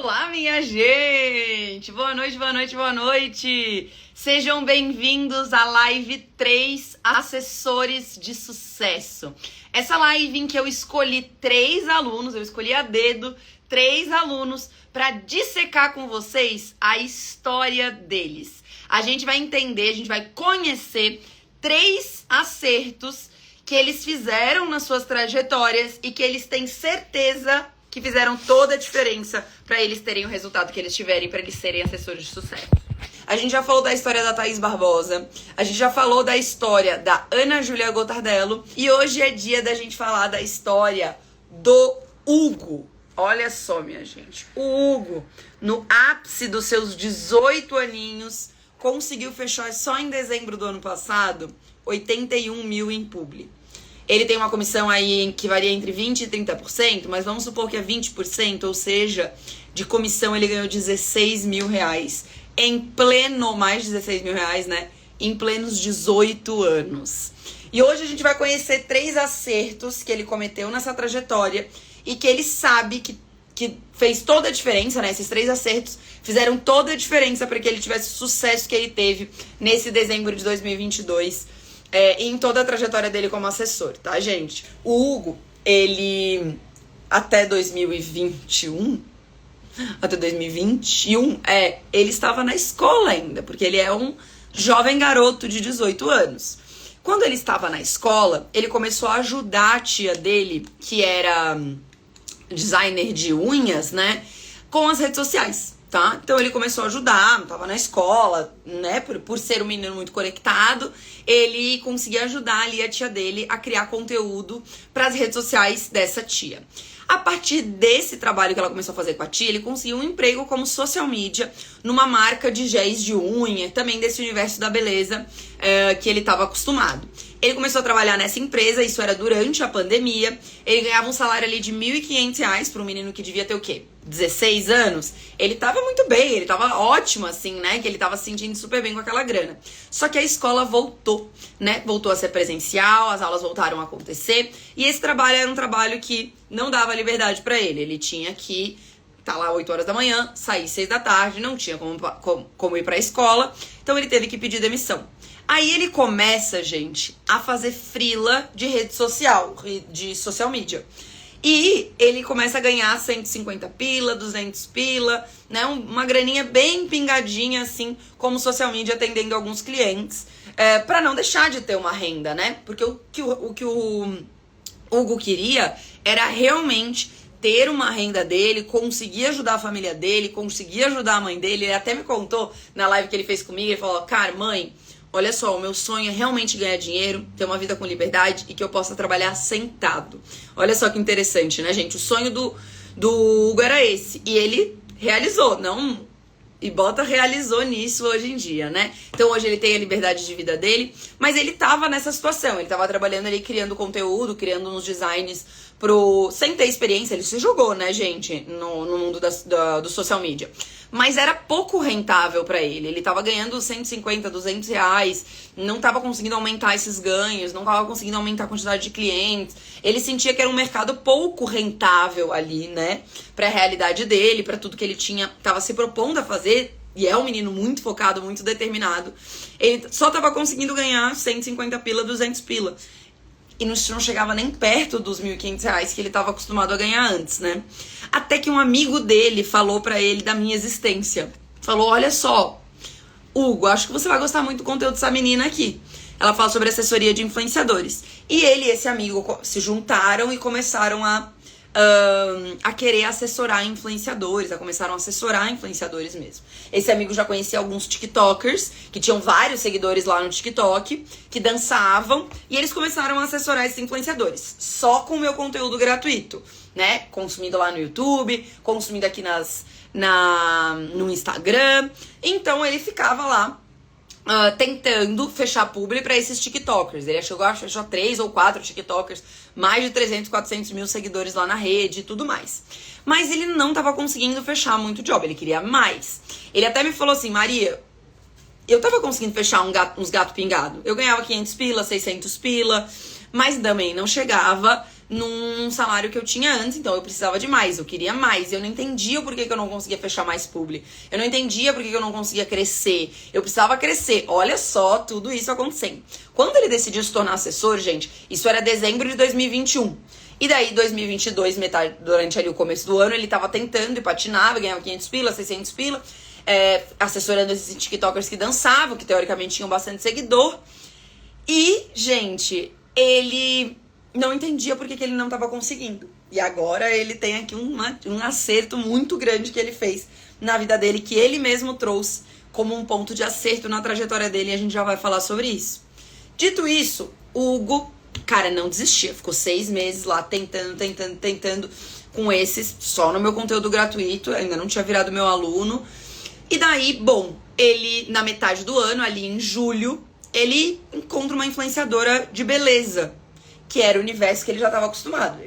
Olá, minha gente! Boa noite, boa noite, boa noite! Sejam bem-vindos à live 3 Assessores de Sucesso. Essa live em que eu escolhi 3 alunos, eu escolhi a dedo 3 alunos para dissecar com vocês a história deles. A gente vai entender, a gente vai conhecer 3 acertos que eles fizeram nas suas trajetórias e que eles têm certeza que fizeram toda a diferença para eles terem o resultado que eles tiverem, para eles serem assessores de sucesso. A gente já falou da história da Thaís Barbosa, a gente já falou da história da Ana Júlia Gotardello e hoje é dia da gente falar da história do Hugo. Olha só, minha gente, o Hugo, no ápice dos seus 18 aninhos, conseguiu fechar só em dezembro do ano passado 81 mil em publi. Ele tem uma comissão aí que varia entre 20% e 30%, mas vamos supor que é 20%, ou seja, de comissão ele ganhou 16 mil reais em pleno, mais de 16 mil reais, né? Em plenos 18 anos. E hoje a gente vai conhecer 3 acertos que ele cometeu nessa trajetória e que ele sabe que fez toda a diferença, né? Esses 3 acertos fizeram toda a diferença para que ele tivesse o sucesso que ele teve nesse dezembro de 2022. Em toda a trajetória dele como assessor, tá, gente? O Hugo, ele até 2021, ele estava na escola ainda, porque ele é um jovem garoto de 18 anos. Quando ele estava na escola, ele começou a ajudar a tia dele, que era designer de unhas, né, com as redes sociais. Tá? Então ele começou a ajudar, tava na escola, né? Por ser um menino muito conectado, ele conseguia ajudar ali a tia dele a criar conteúdo para as redes sociais dessa tia. A partir desse trabalho que ela começou a fazer com a tia, ele conseguiu um emprego como social media numa marca de géis de unha, também desse universo da beleza que ele estava acostumado. Ele começou a trabalhar nessa empresa, isso era durante a pandemia. Ele ganhava um salário ali de R$ 1.500 para um menino que devia ter o quê? 16 anos. Ele tava muito bem, ele tava ótimo assim, né? Que ele tava se sentindo super bem com aquela grana. Só que a escola voltou, né? Voltou a ser presencial, as aulas voltaram a acontecer. E esse trabalho era um trabalho que não dava liberdade para ele. Ele tinha que estar lá 8 horas da manhã, sair 6 da tarde, não tinha como ir pra escola. Então ele teve que pedir demissão. Aí ele começa, gente, a fazer freela de rede social, de social media. E ele começa a ganhar 150 pila, 200 pila, né? Uma graninha bem pingadinha, assim, como social media, atendendo alguns clientes, pra não deixar de ter uma renda, né? Porque o que o Hugo queria era realmente ter uma renda dele, conseguir ajudar a família dele, conseguir ajudar a mãe dele. Ele até me contou na live que ele fez comigo, ele falou, cara, mãe, olha só, o meu sonho é realmente ganhar dinheiro, ter uma vida com liberdade e que eu possa trabalhar sentado. Olha só que interessante, né, gente? O sonho do Hugo era esse. E ele realizou, não... E realizou nisso hoje em dia, né? Então hoje ele tem a liberdade de vida dele, mas ele tava nessa situação. Ele tava trabalhando ali, criando conteúdo, criando uns designs sem ter experiência. Ele se jogou, né, gente, no mundo do social media. Mas era pouco rentável pra ele. Ele tava ganhando 150, 200 reais, não tava conseguindo aumentar esses ganhos, não tava conseguindo aumentar a quantidade de clientes. Ele sentia que era um mercado pouco rentável ali, né? Pra realidade dele, pra tudo que ele tava se propondo a fazer. E é um menino muito focado, muito determinado. Ele só tava conseguindo ganhar 150 pila, 200 pila. E não chegava nem perto dos 1.500 reais que ele estava acostumado a ganhar antes, né? Até que um amigo dele falou pra ele da minha existência. Falou, olha só, Hugo, acho que você vai gostar muito do conteúdo dessa menina aqui. Ela fala sobre assessoria de influenciadores. E ele e esse amigo se juntaram e começaram a querer assessorar influenciadores, começaram a assessorar influenciadores mesmo. Esse amigo já conhecia alguns tiktokers, que tinham vários seguidores lá no TikTok, que dançavam, e eles começaram a assessorar esses influenciadores, só com o meu conteúdo gratuito, né? Consumindo lá no YouTube, consumindo aqui no Instagram. Então ele ficava lá tentando fechar publi pra esses tiktokers. Ele chegou a fechar 3 ou 4 tiktokers, mais de 300, 400 mil seguidores lá na rede e tudo mais. Mas ele não tava conseguindo fechar muito job, ele queria mais. Ele até me falou assim, Maria, eu tava conseguindo fechar uns gato pingado. Eu ganhava 500 pila, 600 pila, mas também não chegava num salário que eu tinha antes, então eu precisava de mais, eu queria mais. Eu não entendia por que eu não conseguia fechar mais publi. Eu não entendia por que eu não conseguia crescer. Eu precisava crescer. Olha só tudo isso acontecendo. Quando ele decidiu se tornar assessor, gente, isso era dezembro de 2021. E daí, 2022, metade, durante ali o começo do ano, ele tava tentando e patinava, ganhava 500 pila, 600 pila, assessorando esses tiktokers que dançavam, que teoricamente tinham bastante seguidor. E, gente, ele não entendia por que ele não tava conseguindo. E agora ele tem aqui um acerto muito grande que ele fez na vida dele, que ele mesmo trouxe como um ponto de acerto na trajetória dele, e a gente já vai falar sobre isso. Dito isso, o Hugo, cara, não desistia. Ficou 6 meses lá tentando com esses, só no meu conteúdo gratuito, ainda não tinha virado meu aluno. E daí, bom, ele, na metade do ano, ali em julho, ele encontra uma influenciadora de beleza, que era o universo que ele já estava acostumado.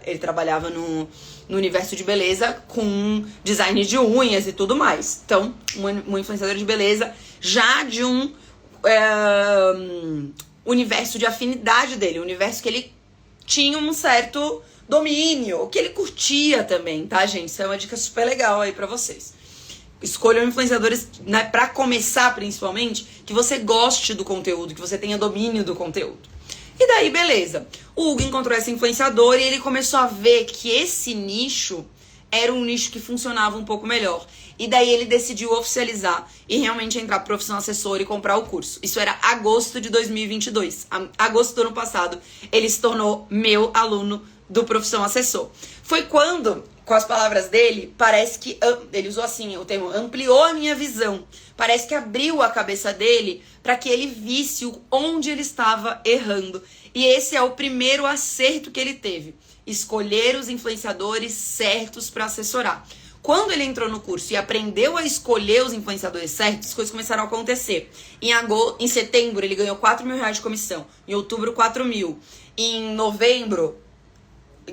Ele trabalhava no universo de beleza com design de unhas e tudo mais. Então, uma influenciadora de beleza já de um universo de afinidade dele, um universo que ele tinha um certo domínio, que ele curtia também, tá, gente? Isso é uma dica super legal aí pra vocês. Escolham influenciadores, né, pra começar, principalmente, que você goste do conteúdo, que você tenha domínio do conteúdo. E daí, beleza. O Hugo encontrou essa influenciadora e ele começou a ver que esse nicho era um nicho que funcionava um pouco melhor. E daí ele decidiu oficializar e realmente entrar pro Profissão Assessor e comprar o curso. Isso era agosto de 2022. Agosto do ano passado, ele se tornou meu aluno do Profissão Assessor. Foi quando, com as palavras dele, parece que, ele usou assim o termo, ampliou a minha visão. Parece que abriu a cabeça dele para que ele visse onde ele estava errando. E esse é o primeiro acerto que ele teve. Escolher os influenciadores certos para assessorar. Quando ele entrou no curso e aprendeu a escolher os influenciadores certos, as coisas começaram a acontecer. Em setembro, ele ganhou 4 mil reais de comissão. Em outubro, 4 mil. Em novembro,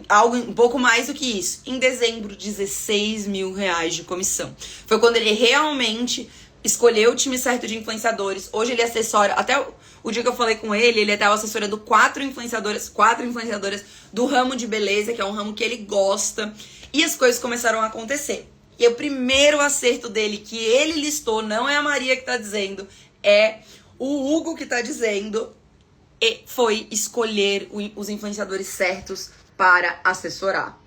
algo um pouco mais do que isso. Em dezembro, 16 mil reais de comissão. Foi quando ele realmente escolheu o time certo de influenciadores. Hoje ele assessora, até o dia que eu falei com ele estava assessorando 4 influenciadoras do ramo de beleza, que é um ramo que ele gosta. E as coisas começaram a acontecer. E o primeiro acerto dele, que ele listou, não é a Maria que tá dizendo, é o Hugo que tá dizendo, foi escolher os influenciadores certos para assessorar.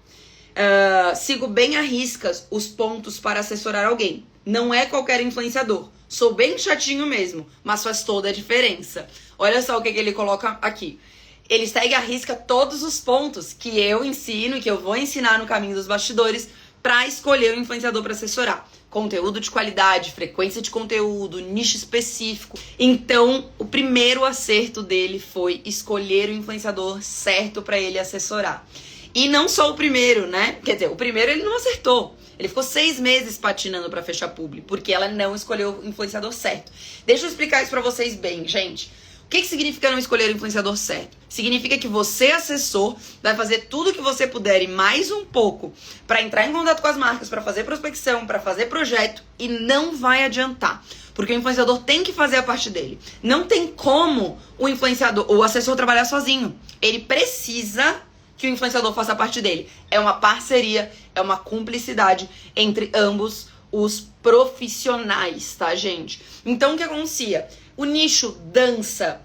Sigo bem à riscas os pontos para assessorar alguém. Não é qualquer influenciador. Sou bem chatinho mesmo, mas faz toda a diferença. Olha só o que ele coloca aqui. Ele segue à risca todos os pontos que eu ensino e que eu vou ensinar no caminho dos bastidores para escolher o influenciador para assessorar. Conteúdo de qualidade, frequência de conteúdo, nicho específico. Então, o primeiro acerto dele foi escolher o influenciador certo para ele assessorar. E não só o primeiro, né? Quer dizer, o primeiro ele não acertou. Ele ficou 6 meses patinando pra fechar publi, porque ela não escolheu o influenciador certo. Deixa eu explicar isso pra vocês bem, gente. O que significa não escolher o influenciador certo? Significa que você, assessor, vai fazer tudo que você puder e mais um pouco pra entrar em contato com as marcas, pra fazer prospecção, pra fazer projeto, e não vai adiantar. Porque o influenciador tem que fazer a parte dele. Não tem como o assessor trabalhar sozinho. Ele precisa que o influenciador faça parte dele. É uma parceria, é uma cumplicidade entre ambos os profissionais, tá, gente? Então, o que acontecia? O nicho dança.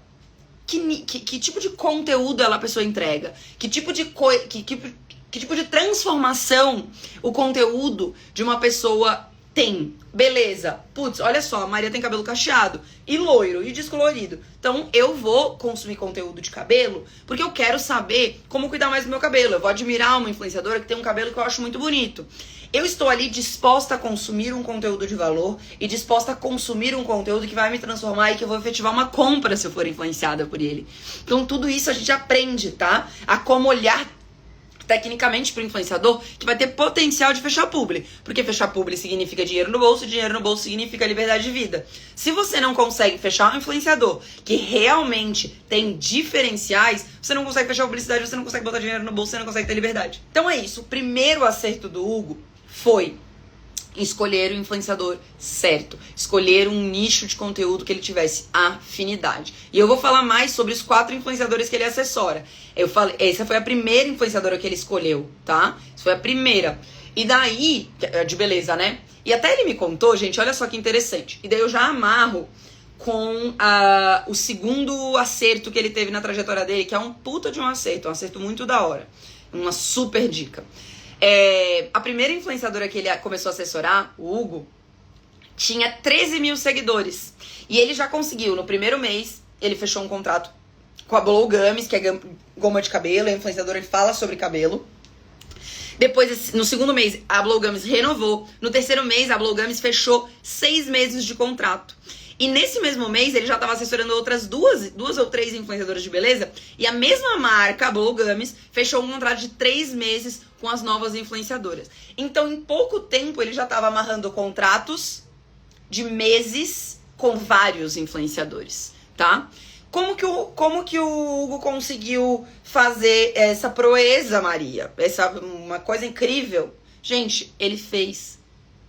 Que tipo de conteúdo a pessoa entrega? Que tipo de transformação o conteúdo de uma pessoa tem? Beleza. Putz, olha só, a Maria tem cabelo cacheado e loiro e descolorido. Então, eu vou consumir conteúdo de cabelo porque eu quero saber como cuidar mais do meu cabelo. Eu vou admirar uma influenciadora que tem um cabelo que eu acho muito bonito. Eu estou ali disposta a consumir um conteúdo de valor e disposta a consumir um conteúdo que vai me transformar e que eu vou efetivar uma compra se eu for influenciada por ele. Então, tudo isso a gente aprende, tá? A como olhar tecnicamente para o influenciador que vai ter potencial de fechar publi. Porque fechar publi significa dinheiro no bolso significa liberdade de vida. Se você não consegue fechar um influenciador que realmente tem diferenciais, você não consegue fechar publicidade, você não consegue botar dinheiro no bolso, você não consegue ter liberdade. Então é isso. O primeiro acerto do Hugo foi escolher o influenciador certo, escolher um nicho de conteúdo que ele tivesse afinidade. E eu vou falar mais sobre os 4 influenciadores que ele assessora. Eu falei, essa foi a primeira influenciadora que ele escolheu, tá? Essa foi a primeira. E daí, de beleza, né? E até ele me contou, gente, olha só que interessante. E daí eu já amarro com o segundo acerto que ele teve na trajetória dele, que é um puta de um acerto muito da hora. Uma super dica. A primeira influenciadora que ele começou a assessorar, o Hugo, tinha 13 mil seguidores. E ele já conseguiu, no primeiro mês, ele fechou um contrato com a Blow Gummies, que é goma de cabelo, é influenciadora, ele fala sobre cabelo. Depois, no segundo mês, a Blow Gummies renovou. No terceiro mês, a Blow Gummies fechou 6 meses de contrato. E nesse mesmo mês, ele já estava assessorando outras duas ou três influenciadoras de beleza. E a mesma marca, a Blow Gummies, fechou um contrato de 3 meses com as novas influenciadoras. Então, em pouco tempo, ele já estava amarrando contratos de meses com vários influenciadores, tá? Como que o Hugo conseguiu fazer essa proeza, Maria? Uma coisa incrível. Gente, ele fez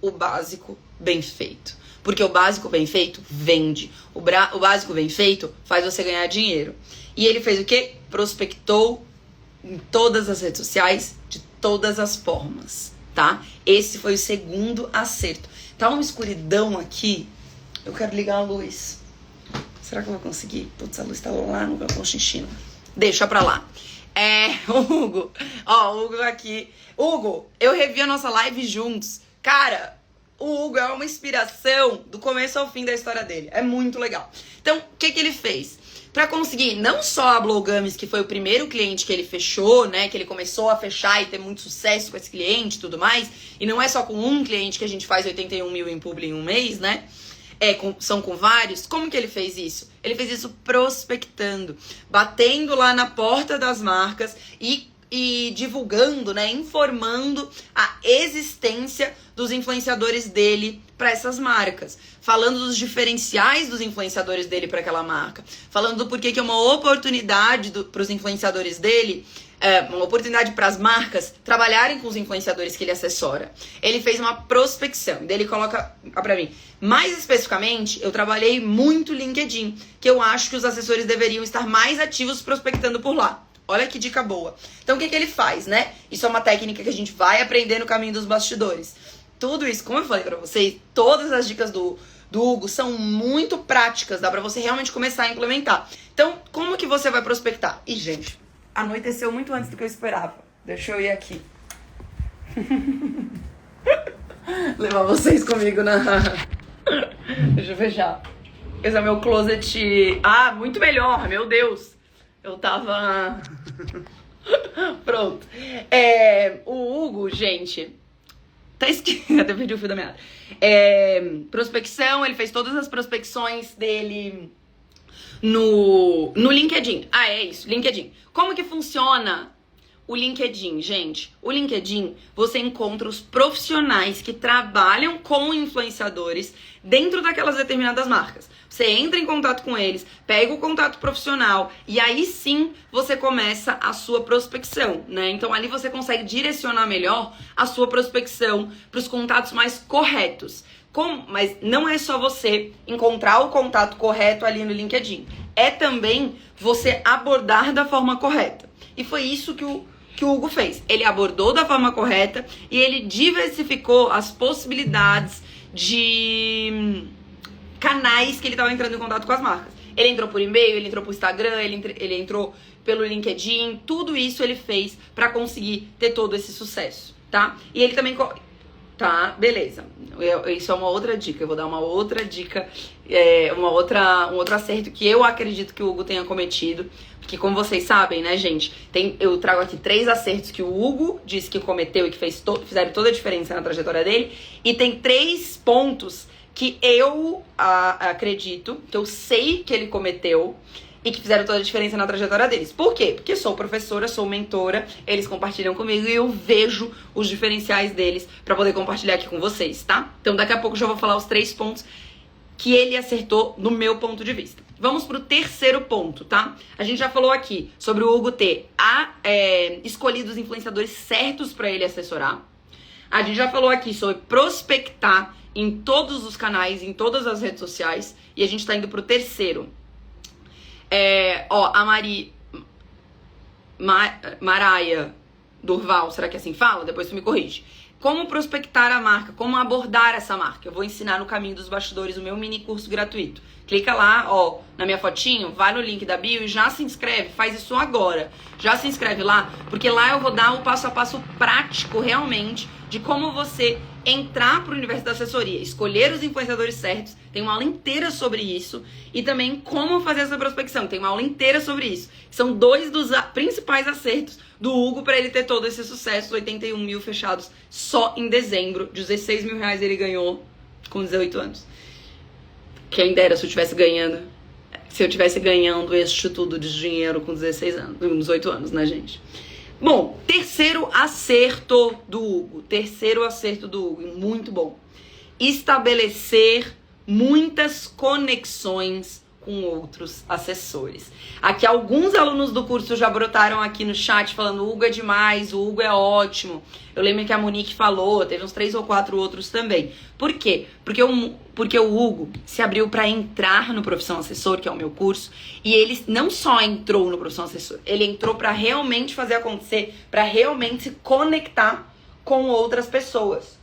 o básico bem feito. Porque o básico bem feito vende. O básico bem feito faz você ganhar dinheiro. E ele fez o quê? Prospectou em todas as redes sociais, de todas as formas, tá? Esse foi o segundo acerto. Tá uma escuridão aqui. Eu quero ligar a luz. Será que eu vou conseguir? Putz, a luz tá lá no balcão xixino. Deixa pra lá. O Hugo. Ó, o Hugo aqui. Hugo, eu revi a nossa live juntos. Cara, o Hugo é uma inspiração do começo ao fim da história dele. É muito legal. Então, o que ele fez? Pra conseguir não só a Blow Gummies, que foi o primeiro cliente que ele fechou, né? Que ele começou a fechar e ter muito sucesso com esse cliente e tudo mais. E não é só com um cliente que a gente faz 81 mil em publi em um mês, né? São com vários. Como que ele fez isso? Ele fez isso prospectando, batendo lá na porta das marcas e divulgando, né, informando a existência dos influenciadores dele para essas marcas, falando dos diferenciais dos influenciadores dele para aquela marca, falando do porquê que é uma oportunidade para os influenciadores dele, uma oportunidade para as marcas trabalharem com os influenciadores que ele assessora. Ele fez uma prospecção, daí ele coloca para mim, mais especificamente, eu trabalhei muito LinkedIn, que eu acho que os assessores deveriam estar mais ativos prospectando por lá. Olha que dica boa. Então, o que ele faz, né? Isso é uma técnica que a gente vai aprender no caminho dos bastidores. Tudo isso, como eu falei pra vocês, todas as dicas do Hugo são muito práticas. Dá pra você realmente começar a implementar. Então, como que você vai prospectar? E, gente, anoiteceu muito antes do que eu esperava. Deixa eu ir aqui. Levar vocês comigo na... Deixa eu fechar. Esse é o meu closet... Ah, muito melhor, meu Deus. Eu tava... Pronto. O Hugo, gente... Tá esquisito, até perdi o fio da meada. Prospecção, ele fez todas as prospecções dele no LinkedIn. Ah, é isso, LinkedIn. Como que funciona o LinkedIn, gente? O LinkedIn, você encontra os profissionais que trabalham com influenciadores dentro daquelas determinadas marcas. Você entra em contato com eles, pega o contato profissional e aí sim você começa a sua prospecção, né? Então ali você consegue direcionar melhor a sua prospecção para os contatos mais corretos. Mas não é só você encontrar o contato correto ali no LinkedIn. É também você abordar da forma correta. E foi isso que o Hugo fez. Ele abordou da forma correta e ele diversificou as possibilidades de canais que ele estava entrando em contato com as marcas. Ele entrou por e-mail, ele entrou por Instagram, ele entrou pelo LinkedIn. Tudo isso ele fez para conseguir ter todo esse sucesso, tá? E ele também... Tá, beleza. Isso é uma outra dica. Eu vou dar uma outra dica, um outro acerto que eu acredito que o Hugo tenha cometido. Porque como vocês sabem, né, gente, eu trago aqui 3 acertos que o Hugo disse que cometeu e que fizeram toda a diferença na trajetória dele. E tem 3 pontos que eu acredito, que eu sei que ele cometeu e que fizeram toda a diferença na trajetória deles. Por quê? Porque sou professora, sou mentora, eles compartilham comigo e eu vejo os diferenciais deles pra poder compartilhar aqui com vocês, tá? Então daqui a pouco eu já vou falar os 3 pontos que ele acertou no meu ponto de vista. Vamos pro terceiro ponto, tá? A gente já falou aqui sobre o Hugo ter escolhido os influenciadores certos pra ele assessorar. A gente já falou aqui sobre prospectar em todos os canais, em todas as redes sociais. E a gente tá indo pro terceiro. A Maraia Durval, será que assim fala? Depois tu me corrige. Como prospectar a marca, como abordar essa marca. Eu vou ensinar no Caminho dos Bastidores o meu mini curso gratuito. Clica lá, na minha fotinho, vai no link da bio e já se inscreve, faz isso agora. Já se inscreve lá, porque lá eu vou dar o passo a passo prático realmente de como você entrar pro universo da assessoria, escolher os influenciadores certos, tem uma aula inteira sobre isso, e também como fazer essa prospecção, tem uma aula inteira sobre isso. São 2 dos principais acertos do Hugo para ele ter todo esse sucesso, 81 mil fechados só em dezembro, 16 mil reais ele ganhou com 18 anos. Quem dera se eu tivesse ganhando este tudo de dinheiro com 16 anos, 18 anos, né, gente? Bom, terceiro acerto do Hugo, muito bom. Estabelecer muitas conexões com outros assessores. Aqui alguns alunos do curso já brotaram aqui no chat falando: o Hugo é demais, o Hugo é ótimo. Eu lembro que a Monique falou, teve uns 3 ou 4 outros também. Por quê? Porque o Hugo se abriu para entrar no Profissão Assessor, que é o meu curso, e ele não só entrou no Profissão Assessor, ele entrou para realmente fazer acontecer, para realmente se conectar com outras pessoas.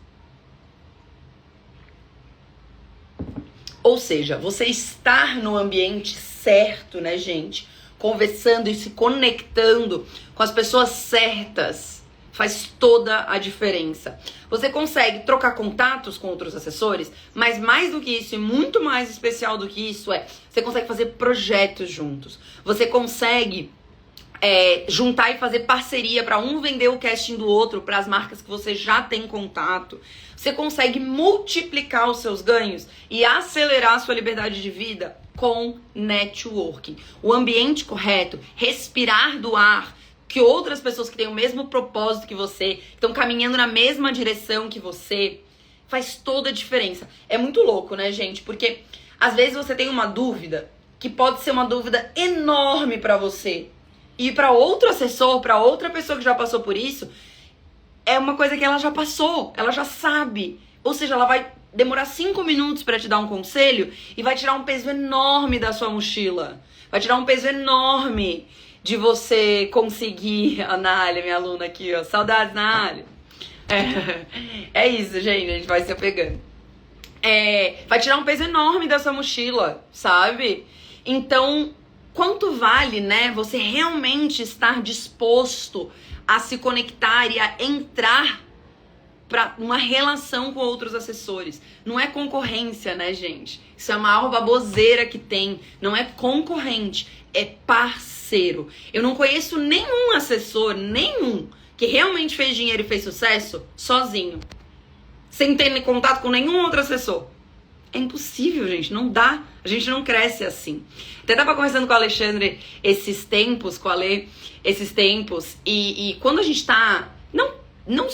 Ou seja, você estar no ambiente certo, né, gente? Conversando e se conectando com as pessoas certas faz toda a diferença. Você consegue trocar contatos com outros assessores, mas mais do que isso e muito mais especial do que isso você consegue fazer projetos juntos. Você consegue juntar e fazer parceria para um vender o casting do outro para as marcas que você já tem contato. Você consegue multiplicar os seus ganhos e acelerar a sua liberdade de vida com networking. O ambiente correto, respirar do ar, que outras pessoas que têm o mesmo propósito que você, estão caminhando na mesma direção que você, faz toda a diferença. É muito louco, né, gente? Porque às vezes você tem uma dúvida que pode ser uma dúvida enorme para você. E para outro assessor, para outra pessoa que já passou por isso, é uma coisa que ela já passou, ela já sabe. Ou seja, ela vai demorar 5 minutos para te dar um conselho e vai tirar um peso enorme da sua mochila. Vai tirar um peso enorme de você conseguir... A Nália, minha aluna aqui, ó. Saudades, Nália. É isso, gente. A gente vai se apegando. Vai tirar um peso enorme da sua mochila, sabe? Então, quanto vale, né? Você realmente estar disposto a se conectar e a entrar para uma relação com outros assessores. Não é concorrência, né, gente? Isso é a maior baboseira que tem. Não é concorrente, é parceiro. Eu não conheço nenhum assessor, que realmente fez dinheiro e fez sucesso sozinho, sem ter contato com nenhum outro assessor. É impossível, gente, não dá. A gente não cresce assim. Até tava conversando com o Alexandre esses tempos, e quando a gente tá... Não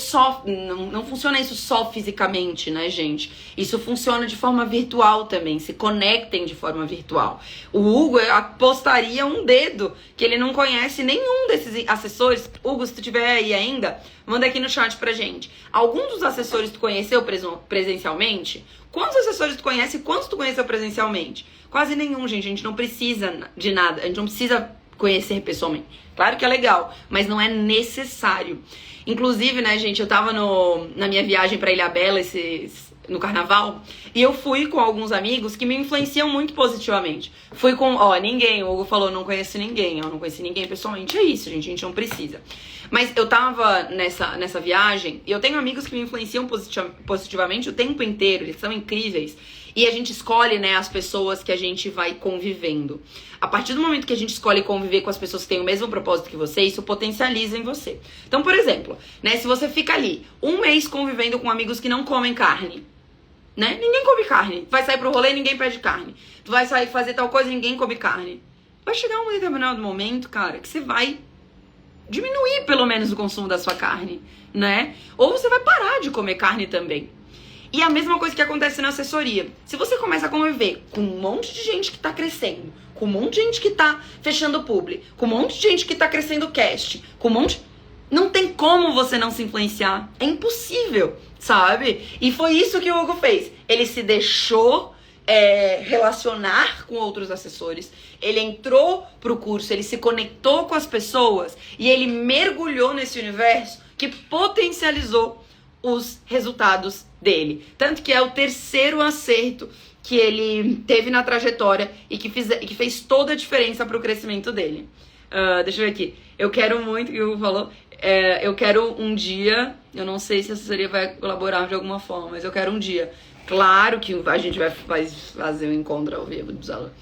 funciona isso só fisicamente, né, gente? Isso funciona de forma virtual também. Se conectem de forma virtual. O Hugo apostaria um dedo que ele não conhece nenhum desses assessores. Hugo, se tu tiver aí ainda, manda aqui no chat pra gente. Algum dos assessores tu conheceu presencialmente? Quantos assessores tu conhece e quantos tu conheceu presencialmente? Quase nenhum, gente. A gente não precisa de nada. A gente não precisa conhecer pessoalmente. Claro que é legal, mas não é necessário. Inclusive, né, gente, eu tava na minha viagem pra Ilhabela no carnaval, e eu fui com alguns amigos que me influenciam muito positivamente. Fui com, ninguém, o Hugo falou, não conheço ninguém, eu não conheci ninguém pessoalmente. É isso, gente, a gente não precisa. Mas eu tava nessa viagem, e eu tenho amigos que me influenciam positivamente o tempo inteiro, eles são incríveis. E a gente escolhe, né, as pessoas que a gente vai convivendo. A partir do momento que a gente escolhe conviver com as pessoas que têm o mesmo propósito que você, isso potencializa em você. Então, por exemplo, né, se você fica ali 1 mês convivendo com amigos que não comem carne, né? Ninguém come carne. Vai sair pro rolê, ninguém pede carne. Tu vai sair fazer tal coisa, ninguém come carne. Vai chegar um determinado momento, cara, que você vai diminuir pelo menos o consumo da sua carne, né? Ou você vai parar de comer carne também. E a mesma coisa que acontece na assessoria. Se você começa a conviver com um monte de gente que tá crescendo, com um monte de gente que tá fechando publi, com um monte de gente que tá crescendo cast, com um monte... Não tem como você não se influenciar. É impossível, sabe? E foi isso que o Hugo fez. Ele se deixou relacionar com outros assessores. Ele entrou pro curso, ele se conectou com as pessoas e ele mergulhou nesse universo que potencializou os resultados dele. Tanto que é o terceiro acerto que ele teve na trajetória e que fez toda a diferença pro crescimento dele. Deixa eu ver aqui. Eu quero muito, que o Hugo falou, eu quero um dia, eu não sei se a assessoria vai colaborar de alguma forma, mas eu quero um dia. Claro que a gente vai fazer um encontro ao vivo dos alunos.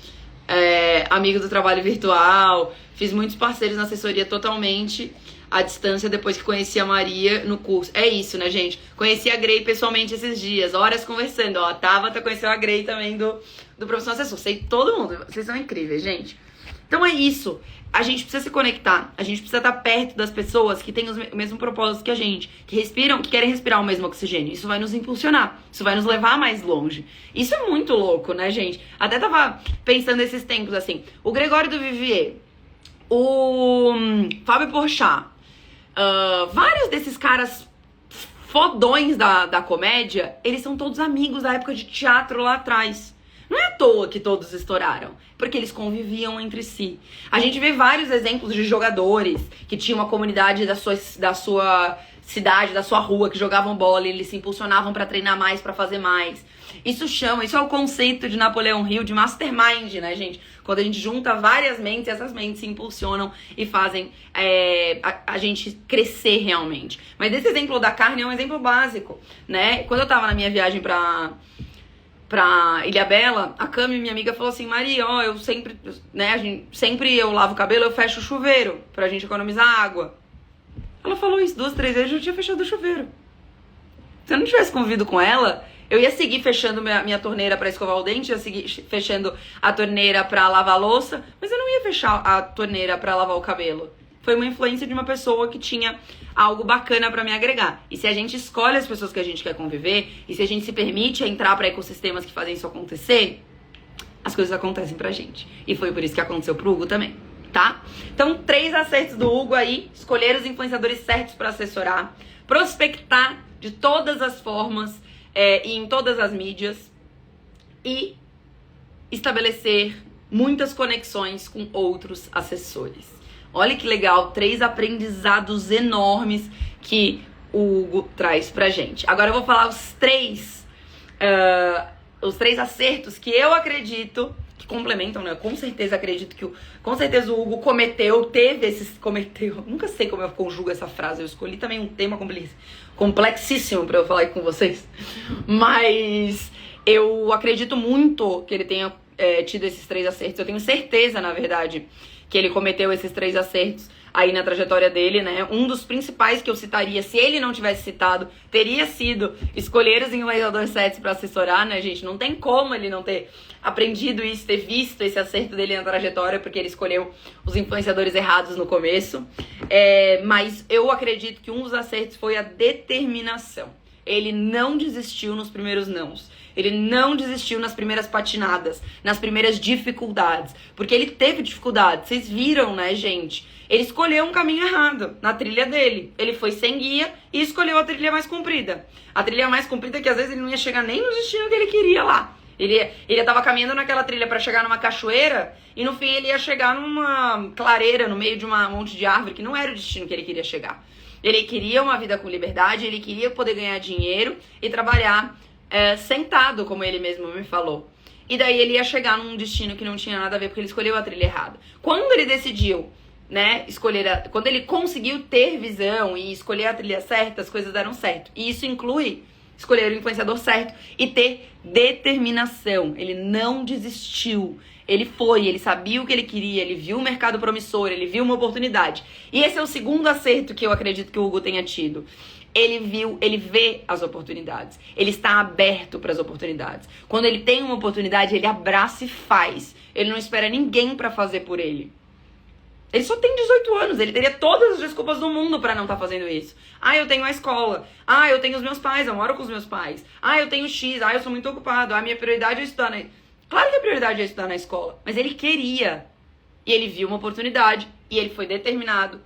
Amigo do trabalho virtual, fiz muitos parceiros na assessoria totalmente à distância depois que conheci a Maria no curso. É isso, né, gente? Conheci a Grey pessoalmente esses dias, horas conversando. Ó, a Tabata conheceu a Grey também do profissional assessor. Sei todo mundo, vocês são incríveis, gente. Então é isso. A gente precisa se conectar, a gente precisa estar perto das pessoas que têm o mesmo propósito que a gente, que respiram, que querem respirar o mesmo oxigênio. Isso vai nos impulsionar, isso vai nos levar mais longe. Isso é muito louco, né, gente? Até tava pensando nesses tempos, assim, o Gregório do Vivier, o Fábio Porchat, vários desses caras fodões da comédia, eles são todos amigos da época de teatro lá atrás. Não é à toa que todos estouraram, porque eles conviviam entre si. A gente vê vários exemplos de jogadores que tinham uma comunidade da sua cidade, da sua rua, que jogavam bola e eles se impulsionavam pra treinar mais, pra fazer mais. Isso é o conceito de Napoleão Hill, de mastermind, né, gente? Quando a gente junta várias mentes, essas mentes se impulsionam e fazem a gente crescer realmente. Mas esse exemplo da carne é um exemplo básico, né? Quando eu tava na minha viagem pra Ilhabela, a Cami, minha amiga, falou assim: Maria, ó, eu sempre, né, sempre eu lavo o cabelo, eu fecho o chuveiro pra gente economizar água. Ela falou isso 2, 3 vezes, eu tinha fechado o chuveiro. Se eu não tivesse convivido com ela, eu ia seguir fechando minha torneira pra escovar o dente, ia seguir fechando a torneira pra lavar a louça, mas eu não ia fechar a torneira pra lavar o cabelo. Foi uma influência de uma pessoa que tinha algo bacana pra me agregar. E se a gente escolhe as pessoas que a gente quer conviver, e se a gente se permite entrar pra ecossistemas que fazem isso acontecer, as coisas acontecem pra gente. E foi por isso que aconteceu pro Hugo também, tá? Então, 3 acertos do Hugo aí: escolher os influenciadores certos pra assessorar, prospectar de todas as formas e em todas as mídias, e estabelecer muitas conexões com outros assessores. Olha que legal, 3 aprendizados enormes que o Hugo traz pra gente. Agora eu vou falar os três acertos que eu acredito que complementam, né? Com certeza acredito que com certeza o Hugo cometeu. Nunca sei como eu conjugo essa frase. Eu escolhi também um tema complexíssimo pra eu falar aqui com vocês. Mas eu acredito muito que ele tenha tido esses 3 acertos. Eu tenho certeza, na verdade, que ele cometeu esses 3 acertos aí na trajetória dele, né? Um dos principais que eu citaria, se ele não tivesse citado, teria sido escolher os influenciadores certos pra assessorar, né, gente? Não tem como ele não ter aprendido isso, ter visto esse acerto dele na trajetória, porque ele escolheu os influenciadores errados no começo. Mas eu acredito que um dos acertos foi a determinação. Ele não desistiu nos primeiros nãos. Ele não desistiu nas primeiras patinadas, nas primeiras dificuldades. Porque ele teve dificuldade. Vocês viram, né, gente? Ele escolheu um caminho errado na trilha dele. Ele foi sem guia e escolheu a trilha mais comprida. A trilha mais comprida que às vezes ele não ia chegar nem no destino que ele queria lá. Ele tava caminhando naquela trilha pra chegar numa cachoeira e no fim ele ia chegar numa clareira no meio de um monte de árvore, que não era o destino que ele queria chegar. Ele queria uma vida com liberdade, ele queria poder ganhar dinheiro e trabalhar sentado, como ele mesmo me falou. E daí ele ia chegar num destino que não tinha nada a ver, porque ele escolheu a trilha errada. Quando ele decidiu, né, quando ele conseguiu ter visão e escolher a trilha certa, as coisas deram certo. E isso inclui escolher o influenciador certo e ter determinação. Ele não desistiu. Ele sabia o que ele queria, ele viu um mercado promissor, ele viu uma oportunidade. E esse é o segundo acerto que eu acredito que o Hugo tenha tido. Ele vê as oportunidades. Ele está aberto para as oportunidades. Quando ele tem uma oportunidade, ele abraça e faz. Ele não espera ninguém para fazer por ele. Ele só tem 18 anos, ele teria todas as desculpas do mundo pra não estar fazendo isso. Ah, eu tenho a escola. Ah, eu tenho os meus pais, eu moro com os meus pais. Ah, eu tenho X. Ah, eu sou muito ocupado. Ah, minha prioridade é estudar Claro que a prioridade é estudar na escola, mas ele queria. E ele viu uma oportunidade, e ele foi determinado,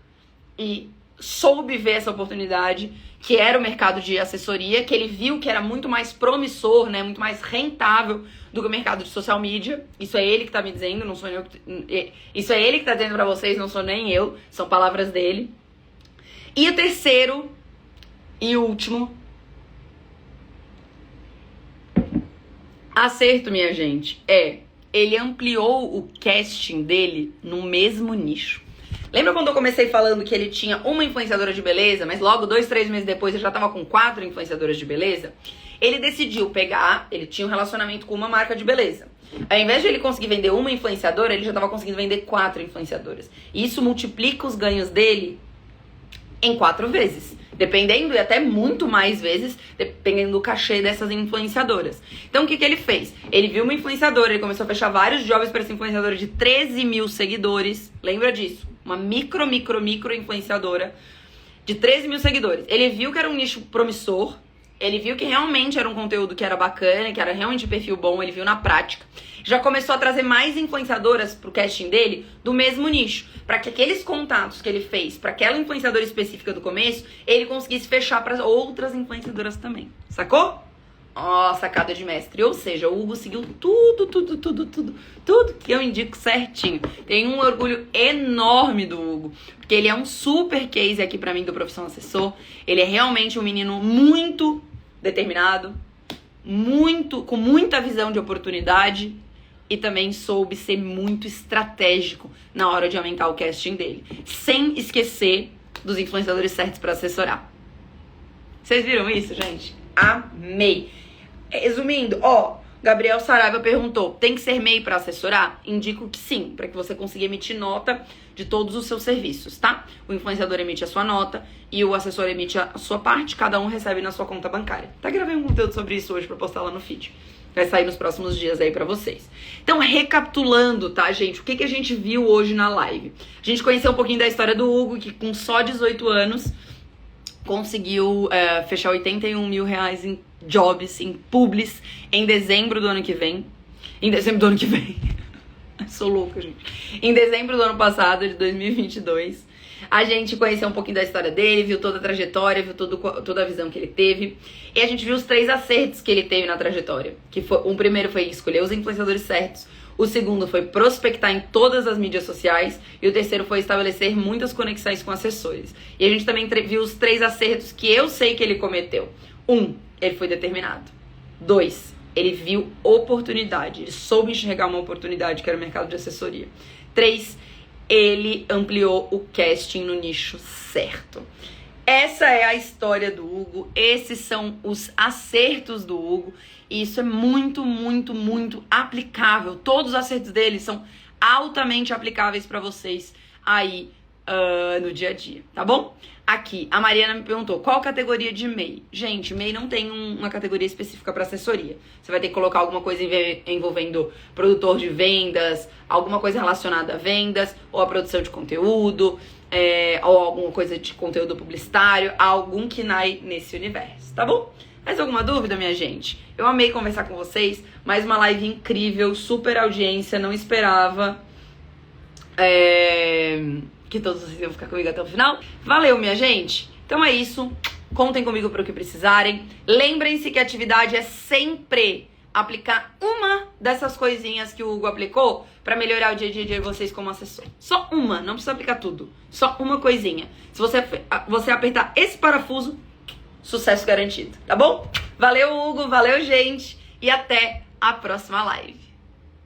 e soube ver essa oportunidade, que era o mercado de assessoria, que ele viu que era muito mais promissor, né, muito mais rentável do que o mercado de social media. Isso é ele que tá me dizendo, não sou eu. Isso é ele que tá dizendo pra vocês, não sou nem eu. São palavras dele. E o terceiro e último acerto, minha gente, ele ampliou o casting dele no mesmo nicho. Lembra quando eu comecei falando que ele tinha uma influenciadora de beleza, mas logo 2, 3 meses depois ele já tava com 4 influenciadoras de beleza? Ele decidiu pegar, ele tinha um relacionamento com uma marca de beleza. Ao invés de ele conseguir vender uma influenciadora, ele já tava conseguindo vender 4 influenciadoras. E isso multiplica os ganhos dele em 4 vezes. Dependendo, e até muito mais vezes, dependendo do cachê dessas influenciadoras. Então, o que ele fez? Ele viu uma influenciadora, ele começou a fechar vários jobs para essa influenciadora de 13 mil seguidores. Lembra disso? Uma micro influenciadora de 13 mil seguidores. Ele viu que era um nicho promissor, ele viu que realmente era um conteúdo que era bacana, que era realmente perfil bom, ele viu na prática. Já começou a trazer mais influenciadoras pro casting dele do mesmo nicho, para que aqueles contatos que ele fez para aquela influenciadora específica do começo, ele conseguisse fechar para outras influenciadoras também. Sacou? Ó, sacada de mestre. Ou seja, o Hugo seguiu tudo que eu indico certinho. Tenho um orgulho enorme do Hugo, porque ele é um super case aqui pra mim do Profissão Assessor. Ele é realmente um menino muito determinado, com muita visão de oportunidade e também soube ser muito estratégico na hora de aumentar o casting dele, sem esquecer dos influenciadores certos pra assessorar. Vocês viram isso, gente? Amei! Resumindo, Gabriel Saraiva perguntou, tem que ser MEI para assessorar? Indico que sim, para que você consiga emitir nota de todos os seus serviços, tá? O influenciador emite a sua nota e o assessor emite a sua parte, cada um recebe na sua conta bancária. Tá, gravei um conteúdo sobre isso hoje para postar lá no feed. Vai sair nos próximos dias aí pra vocês. Então, recapitulando, tá, gente? O que a gente viu hoje na live? A gente conheceu um pouquinho da história do Hugo, que com só 18 anos conseguiu fechar 81 mil reais em jobs, em publis, em dezembro do ano que vem. Em dezembro do ano que vem. Sou louca, gente. Em dezembro do ano passado, de 2022. A gente conheceu um pouquinho da história dele, viu toda a trajetória, viu toda a visão que ele teve. E a gente viu os 3 acertos que ele teve na trajetória. O primeiro foi escolher os influenciadores certos. O segundo foi prospectar em todas as mídias sociais. E o terceiro foi estabelecer muitas conexões com assessores. E a gente também viu os 3 acertos que eu sei que ele cometeu. 1, ele foi determinado. 2, ele viu oportunidade. Ele soube enxergar uma oportunidade que era o mercado de assessoria. 3, ele ampliou o casting no nicho certo. Essa é a história do Hugo. Esses são os acertos do Hugo. E isso é muito, muito, muito aplicável. Todos os acertos dele são altamente aplicáveis para vocês aí no dia a dia, tá bom? Aqui, a Mariana me perguntou, qual categoria de MEI? Gente, MEI não tem uma categoria específica para assessoria. Você vai ter que colocar alguma coisa envolvendo produtor de vendas, alguma coisa relacionada a vendas, ou a produção de conteúdo, ou alguma coisa de conteúdo publicitário, algum KNAI nesse universo, tá bom? Mais alguma dúvida, minha gente? Eu amei conversar com vocês, mais uma live incrível, super audiência, não esperava que todos vocês iam ficar comigo até o final. Valeu, minha gente! Então é isso, contem comigo para o que precisarem. Lembrem-se que a atividade é sempre aplicar uma dessas coisinhas que o Hugo aplicou para melhorar o dia a dia de vocês como assessor. Só uma, não precisa aplicar tudo. Só uma coisinha. Se você apertar esse parafuso, sucesso garantido, tá bom? Valeu, Hugo, valeu, gente, e até a próxima live.